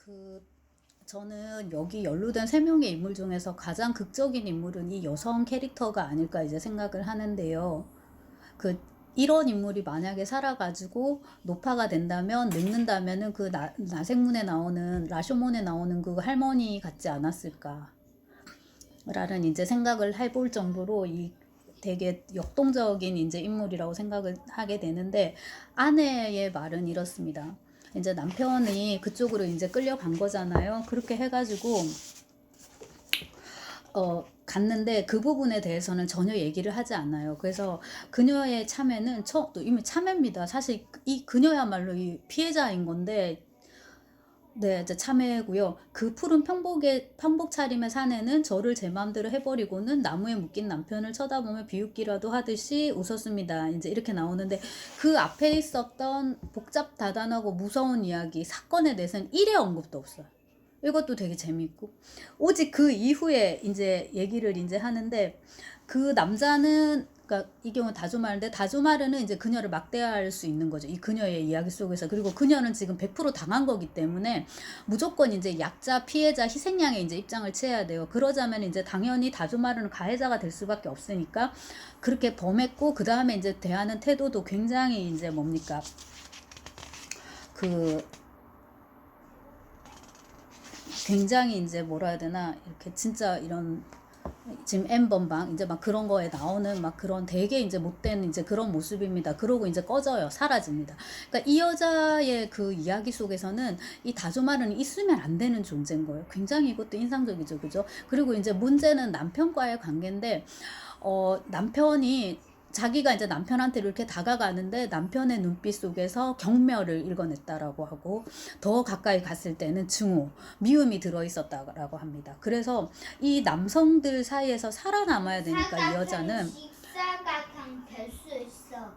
그 저는 여기 연루된 세 명의 인물 중에서 가장 극적인 인물은 이 여성 캐릭터가 아닐까 이제 생각을 하는데요. 그 이런 인물이 만약에 살아가지고 노파가 된다면 늙는다면은 그 나생문에 나오는 라쇼몬에 나오는 그 할머니 같지 않았을까라는 이제 생각을 해볼 정도로 이 되게 역동적인 이제 인물이라고 생각을 하게 되는데, 아내의 말은 이렇습니다. 이제 남편이 그쪽으로 이제 끌려간 거잖아요. 그렇게 해가지고 갔는데 그 부분에 대해서는 전혀 얘기를 하지 않아요. 그래서 그녀의 참회는 또 이미 참회입니다. 사실 이 그녀야말로 이 피해자인 건데, 네, 이제 참회고요. 그 푸른 평복 차림의 사내는 저를 제 마음대로 해버리고는 나무에 묶인 남편을 쳐다보며 비웃기라도 하듯이 웃었습니다. 이제 이렇게 나오는데, 그 앞에 있었던 복잡다단하고 무서운 이야기, 사건에 대해서는 일의 언급도 없어요. 이것도 되게 재밌고, 오직 그 이후에 이제 얘기를 이제 하는데, 그 남자는, 그러니까 이 경우 다주마르인데, 다주마르는 이제 그녀를 막대할 수 있는 거죠. 이 그녀의 이야기 속에서. 그리고 그녀는 지금 100% 당한 거기 때문에 무조건 이제 약자, 피해자, 희생양의 이제 입장을 취해야 돼요. 그러자면 이제 당연히 다주마르는 가해자가 될 수밖에 없으니까 그렇게 범했고, 그 다음에 이제 대하는 태도도 굉장히 이제 뭡니까? 그 굉장히 이제 뭐라 해야 되나, 이렇게 진짜 이런 지금 N번방 이제 막 그런 거에 나오는 막 그런 되게 이제 못된 이제 그런 모습입니다. 그러고 이제 꺼져요. 사라집니다. 그러니까 이 여자의 그 이야기 속에서는 이 다조마르는 있으면 안 되는 존재인 거예요. 굉장히 이것도 인상적이죠. 그죠? 그리고 이제 문제는 남편과의 관계인데, 남편이 자기가 이제 남편한테 이렇게 다가가는데 남편의 눈빛 속에서 경멸을 읽어냈다라고 하고, 더 가까이 갔을 때는 증오, 미움이 들어있었다라고 합니다. 그래서 이 남성들 사이에서 살아남아야 되니까 십사각형 될 수 있어.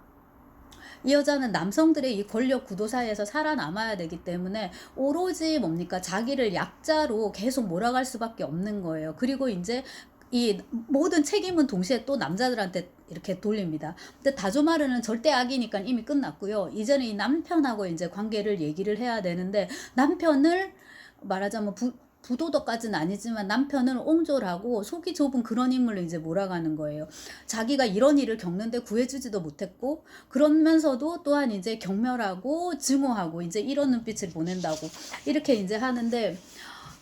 이 여자는 남성들의 이 권력 구도 사이에서 살아남아야 되기 때문에 오로지 뭡니까? 자기를 약자로 계속 몰아갈 수밖에 없는 거예요. 그리고 이제 이 모든 책임은 동시에 또 남자들한테 이렇게 돌립니다. 근데 다조마르는 절대 악이니까 이미 끝났고요. 이제는 이 남편하고 이제 관계를 얘기를 해야 되는데, 남편을 말하자면 부도덕까지는 아니지만 남편을 옹졸하고 속이 좁은 그런 인물로 이제 몰아가는 거예요. 자기가 이런 일을 겪는데 구해주지도 못했고, 그러면서도 또한 이제 경멸하고 증오하고 이제 이런 눈빛을 보낸다고 이렇게 이제 하는데,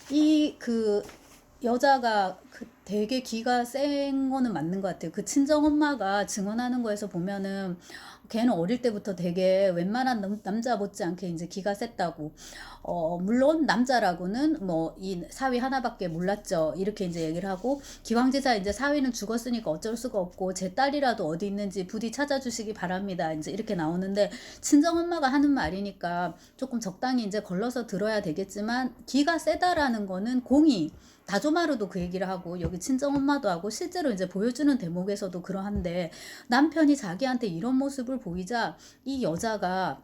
이 그 여자가 그 되게 기가 센 거는 맞는 것 같아요. 그 친정 엄마가 증언하는 거에서 보면은 걔는 어릴 때부터 되게 웬만한 남자 못지않게 이제 기가 셌다고. 물론 남자라고는 뭐 이 사위 하나밖에 몰랐죠. 이렇게 이제 얘기를 하고, 기왕지사 이제 사위는 죽었으니까 어쩔 수가 없고 제 딸이라도 어디 있는지 부디 찾아주시기 바랍니다. 이제 이렇게 나오는데, 친정 엄마가 하는 말이니까 조금 적당히 이제 걸러서 들어야 되겠지만, 기가 세다라는 거는 공이 다조마루도 그 얘기를 하고 여기 친정엄마도 하고 실제로 이제 보여주는 대목에서도 그러한데, 남편이 자기한테 이런 모습을 보이자 이 여자가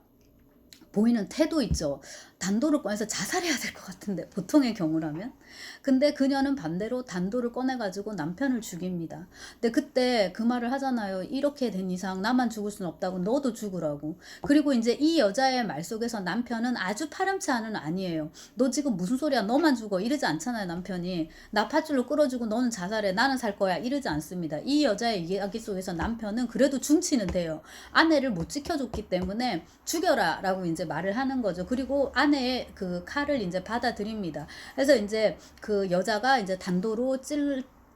보이는 태도 있죠. 단도를 꺼내서 자살해야 될 것 같은데, 보통의 경우라면. 근데 그녀는 반대로 단도를 꺼내가지고 남편을 죽입니다. 근데 그때 그 말을 하잖아요. 이렇게 된 이상 나만 죽을 수는 없다고, 너도 죽으라고. 그리고 이제 이 여자의 말 속에서 남편은 아주 파렴치 않은 아니에요. 너 지금 무슨 소리야, 너만 죽어, 이러지 않잖아요. 남편이 나 팥줄로 끌어주고 너는 자살해, 나는 살 거야, 이러지 않습니다. 이 여자의 이야기 속에서 남편은 그래도 중치는 돼요. 아내를 못 지켜줬기 때문에 죽여라 라고 이제 말을 하는 거죠. 그리고 아내의 그 칼을 이제 받아들입니다. 그래서 이제 그 여자가 이제 단도로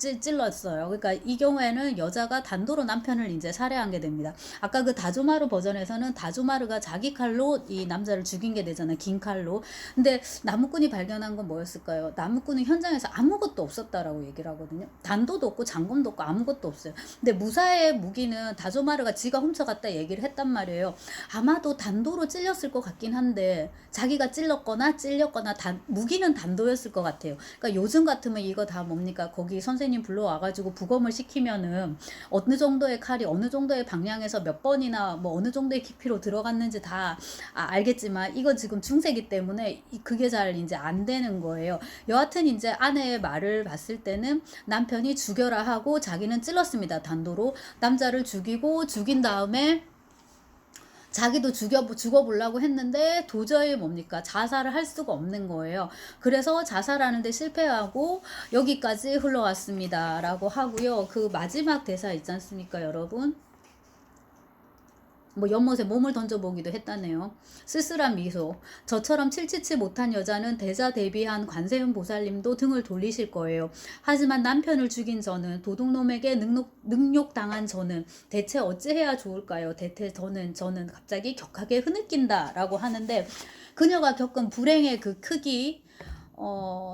찔렀어요. 그러니까 이 경우에는 여자가 단도로 남편을 이제 살해한 게 됩니다. 아까 그 다조마루 버전에서는 다조마루가 자기 칼로 이 남자를 죽인 게 되잖아요. 긴 칼로. 근데 나무꾼이 발견한 건 뭐였을까요? 나무꾼은 현장에서 아무것도 없었다라고 얘기를 하거든요. 단도도 없고 장검도 없고 아무것도 없어요. 근데 무사의 무기는 다조마루가 지가 훔쳐갔다 얘기를 했단 말이에요. 아마도 단도로 찔렸을 것 같긴 한데, 자기가 찔렸거나 무기는 단도였을 것 같아요. 그러니까 요즘 같으면 이거 다 뭡니까? 거기 선생님 불러와가지고 부검을 시키면은 어느 정도의 칼이 어느 정도의 방향에서 몇 번이나 뭐 어느 정도의 깊이로 들어갔는지 다 알겠지만, 이거 지금 중세기 때문에 그게 잘 이제 안 되는 거예요. 여하튼 이제 아내의 말을 봤을 때는 남편이 죽여라 하고 자기는 찔렀습니다. 단도로 남자를 죽이고, 죽인 다음에 자기도 죽어보려고 했는데 도저히 뭡니까? 자살을 할 수가 없는 거예요. 그래서 자살하는데 실패하고 여기까지 흘러왔습니다. 라고 하고요. 그 마지막 대사 있지 않습니까, 여러분? 뭐 연못에 몸을 던져보기도 했다네요. 쓸쓸한 미소. 저처럼 칠치치 못한 여자는 대자 대비한 관세음 보살님도 등을 돌리실 거예요. 하지만 남편을 죽인 저는, 도둑놈에게 능욕당한 저는 대체 어찌해야 좋을까요? 대체 저는 갑자기 격하게 흐느낀다 라고 하는데, 그녀가 겪은 불행의 그 크기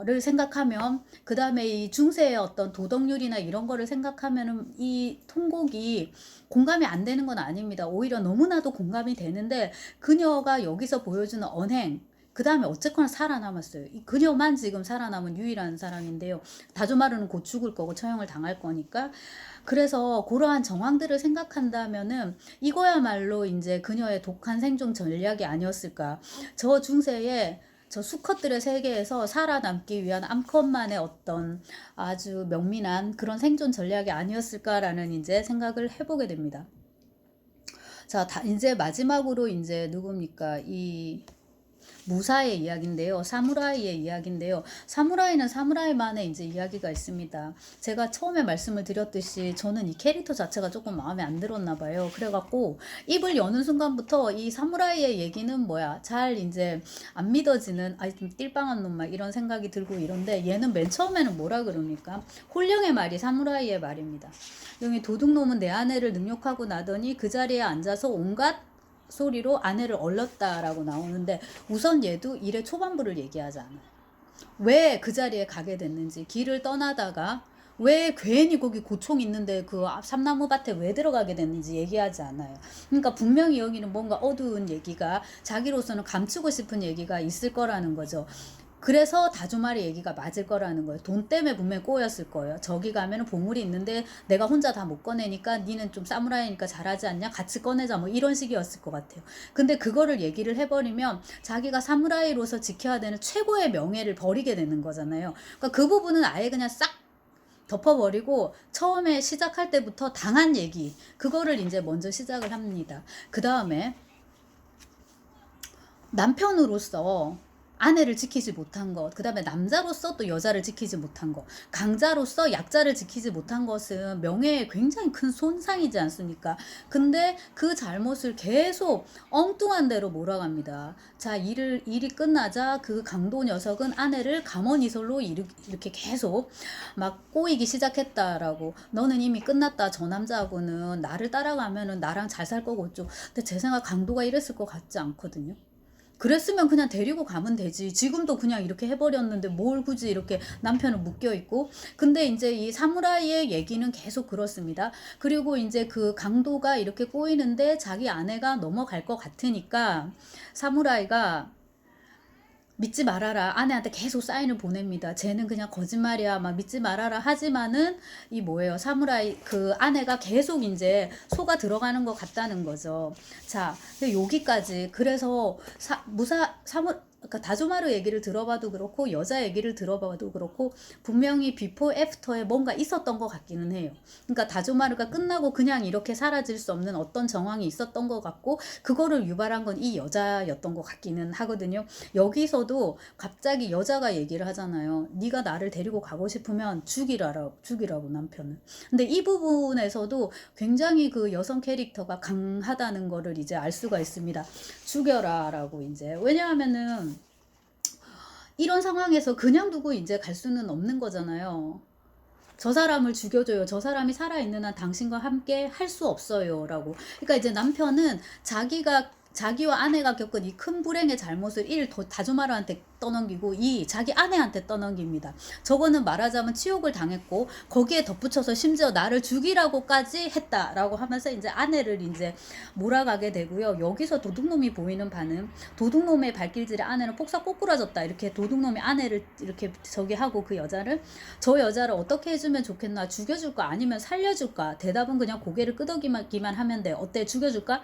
를 생각하면, 그 다음에 이 중세의 어떤 도덕률이나 이런 거를 생각하면은 이 통곡이 공감이 안 되는 건 아닙니다. 오히려 너무나도 공감이 되는데, 그녀가 여기서 보여주는 언행, 그 다음에 어쨌거나 살아남았어요. 이 그녀만 지금 살아남은 유일한 사람인데요. 다조마루는 곧 죽을 거고 처형을 당할 거니까. 그래서 그러한 정황들을 생각한다면은 이거야말로 이제 그녀의 독한 생존 전략이 아니었을까. 저 중세에 저 수컷들의 세계에서 살아남기 위한 암컷만의 어떤 아주 명민한 그런 생존 전략이 아니었을까라는 이제 생각을 해보게 됩니다. 자, 이제 마지막으로 이제 누굽니까? 이 무사의 이야기인데요. 사무라이의 이야기인데요. 사무라이는 사무라이만의 이제 이야기가 있습니다. 제가 처음에 말씀을 드렸듯이 저는 이 캐릭터 자체가 조금 마음에 안 들었나 봐요. 그래갖고 입을 여는 순간부터 이 사무라이의 얘기는 뭐야, 잘 이제 안 믿어지는, 아이 좀 띨빵한 놈 막 이런 생각이 들고 이런데, 얘는 맨 처음에는 뭐라 그럽니까? 홀령의 말이 사무라이의 말입니다. 여기 도둑놈은 내 아내를 능욕하고 나더니 그 자리에 앉아서 온갖 소리로 아내를 얼렀다라고 나오는데, 우선 얘도 일의 초반부를 얘기하지 않아요. 왜 그 자리에 가게 됐는지, 길을 떠나다가 왜 괜히 거기 고총 있는데 그 삼나무 밭에 왜 들어가게 됐는지 얘기하지 않아요. 그러니까 분명히 여기는 뭔가 어두운 얘기가, 자기로서는 감추고 싶은 얘기가 있을 거라는 거죠. 그래서 다주마리 얘기가 맞을 거라는 거예요. 돈 때문에 분명히 꼬였을 거예요. 저기 가면은 보물이 있는데 내가 혼자 다 못 꺼내니까 니는 좀 사무라이니까 잘하지 않냐? 같이 꺼내자, 뭐 이런 식이었을 것 같아요. 근데 그거를 얘기를 해버리면 자기가 사무라이로서 지켜야 되는 최고의 명예를 버리게 되는 거잖아요. 그러니까 그 부분은 아예 그냥 싹 덮어버리고 처음에 시작할 때부터 당한 얘기, 그거를 이제 먼저 시작을 합니다. 그 다음에 남편으로서 아내를 지키지 못한 것, 그 다음에 남자로서 또 여자를 지키지 못한 것, 강자로서 약자를 지키지 못한 것은 명예에 굉장히 큰 손상이지 않습니까? 근데 그 잘못을 계속 엉뚱한 대로 몰아갑니다. 자, 일이 끝나자 그 강도 녀석은 아내를 감언이설로 이렇게 계속 막 꼬이기 시작했다라고. 너는 이미 끝났다. 저 남자하고는 나를 따라가면은 나랑 잘 살 거고 어쩌고. 근데 제 생각 강도가 이랬을 것 같지 않거든요. 그랬으면 그냥 데리고 가면 되지. 지금도 그냥 이렇게 해버렸는데 뭘 굳이 이렇게 남편은 묶여있고. 근데 이제 이 사무라이의 얘기는 계속 그렇습니다. 그리고 이제 그 강도가 이렇게 꼬이는데 자기 아내가 넘어갈 것 같으니까 사무라이가 믿지 말아라, 아내한테 계속 사인을 보냅니다. 쟤는 그냥 거짓말이야, 막 믿지 말아라. 하지만은 이 뭐예요, 사무라이 그 아내가 계속 이제 속아 들어가는 것 같다는 거죠. 자, 근데 여기까지. 그래서 그러니까 다조마루 얘기를 들어봐도 그렇고 여자 얘기를 들어봐도 그렇고 분명히 비포 애프터에 뭔가 있었던 것 같기는 해요. 그러니까 다조마루가 끝나고 그냥 이렇게 사라질 수 없는 어떤 정황이 있었던 것 같고, 그거를 유발한 건 이 여자였던 것 같기는 하거든요. 여기서도 갑자기 여자가 얘기를 하잖아요. 네가 나를 데리고 가고 싶으면 죽이라고 남편을. 근데 이 부분에서도 굉장히 그 여성 캐릭터가 강하다는 거를 이제 알 수가 있습니다. 죽여라 라고. 이제 왜냐하면은 이런 상황에서 그냥 두고 이제 갈 수는 없는 거잖아요. 저 사람을 죽여줘요. 저 사람이 살아있는 한 당신과 함께 할 수 없어요. 라고. 그러니까 이제 남편은 자기와 아내가 겪은 이 큰 불행의 잘못을 다조마루한테 떠넘기고 자기 아내한테 떠넘깁니다. 저거는 말하자면 치욕을 당했고 거기에 덧붙여서 심지어 나를 죽이라고까지 했다라고 하면서 이제 아내를 이제 몰아가게 되고요. 여기서 도둑놈이 보이는 바는, 도둑놈의 발길질에 아내는 폭삭 꼬꾸라졌다. 이렇게 도둑놈이 아내를 이렇게 저기 하고 그 여자를, 저 여자를 어떻게 해주면 좋겠나? 죽여줄까? 아니면 살려줄까? 대답은 그냥 고개를 끄덕이기만 하면 돼. 어때? 죽여줄까?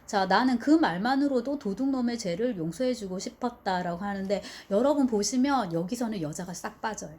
자, 나는 그 말만으로도 도둑놈의 죄를 용서해주고 싶었다라고 하는데, 여러분 보시면 여기서는 여자가 싹 빠져요.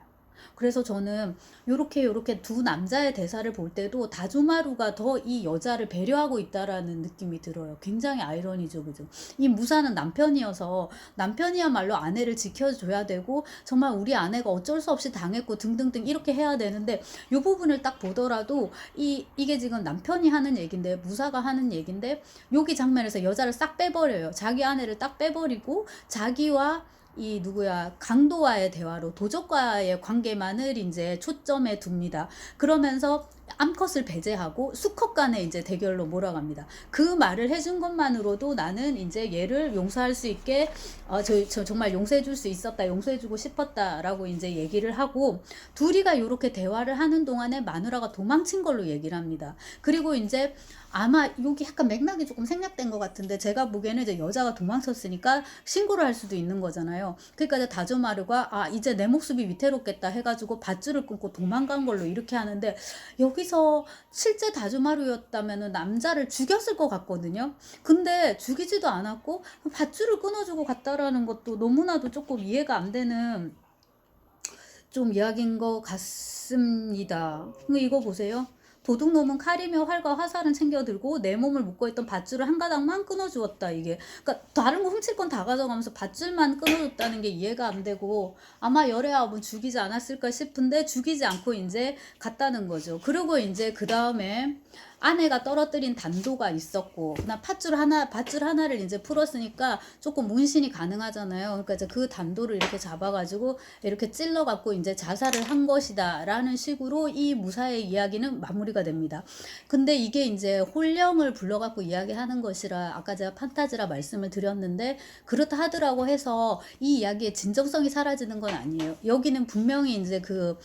그래서 저는 요렇게 두 남자의 대사를 볼 때도 다조마루가 더 이 여자를 배려하고 있다라는 느낌이 들어요. 굉장히 아이러니죠, 그죠? 이 무사는 남편이어서 남편이야말로 아내를 지켜줘야 되고 정말 우리 아내가 어쩔 수 없이 당했고 등등등 이렇게 해야 되는데 요 부분을 딱 보더라도 이게 지금 남편이 하는 얘긴데 무사가 하는 얘긴데 여기 장면에서 여자를 싹 빼버려요. 자기 아내를 딱 빼버리고 자기와 이 누구야 강도와의 대화로 도적과의 관계만을 이제 초점에 둡니다. 그러면서 암컷을 배제하고 수컷 간의 이제 대결로 몰아갑니다. 그 말을 해준 것만으로도 나는 이제 얘를 용서할 수 있게 저 정말 용서해 줄 수 있었다, 용서해 주고 싶었다라고 이제 얘기를 하고 둘이가 이렇게 대화를 하는 동안에 마누라가 도망친 걸로 얘기를 합니다. 그리고 이제 아마 여기 약간 맥락이 조금 생략된 것 같은데 제가 보기에는 이제 여자가 도망쳤으니까 신고를 할 수도 있는 거잖아요. 그러니까 이제 다조마루가 아 이제 내 목숨이 위태롭겠다 해가지고 밧줄을 끊고 도망간 걸로 이렇게 하는데 여기서 실제 다조마루였다면은 남자를 죽였을 것 같거든요. 근데 죽이지도 않았고 밧줄을 끊어주고 갔다라는 것도 너무나도 조금 이해가 안 되는 좀 이야기인 것 같습니다. 이거 보세요. 도둑놈은 칼이며 활과 화살은 챙겨들고 내 몸을 묶고 있던 밧줄을 한 가닥만 끊어주었다. 이게 그러니까 다른 거 훔칠 건 다 가져가면서 밧줄만 끊어줬다는 게 이해가 안 되고 아마 열애아홉은 죽이지 않았을까 싶은데 죽이지 않고 이제 갔다는 거죠. 그리고 이제 그 다음에 아내가 떨어뜨린 단도가 있었고, 나 밧줄 하나를 이제 풀었으니까 조금 문신이 가능하잖아요. 그러니까 이제 그 단도를 이렇게 잡아가지고 이렇게 찔러갖고 이제 자살을 한 것이다라는 식으로 이 무사의 이야기는 마무리가 됩니다. 근데 이게 이제 홀령을 불러갖고 이야기하는 것이라 아까 제가 판타지라 말씀을 드렸는데 그렇다 하더라고 해서 이 이야기의 진정성이 사라지는 건 아니에요. 여기는 분명히 이제 그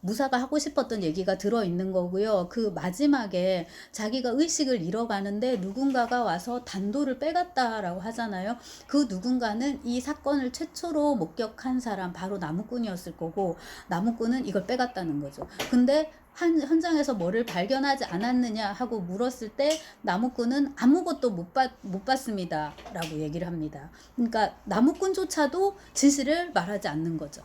무사가 하고 싶었던 얘기가 들어있는 거고요. 그 마지막에 자기가 의식을 잃어가는데 누군가가 와서 단도를 빼갔다라고 하잖아요. 그 누군가는 이 사건을 최초로 목격한 사람 바로 나무꾼이었을 거고 나무꾼은 이걸 빼갔다는 거죠. 근데 현장에서 뭐를 발견하지 않았느냐 하고 물었을 때 나무꾼은 아무것도 못 봤습니다 라고 얘기를 합니다. 그러니까 나무꾼조차도 진실을 말하지 않는 거죠.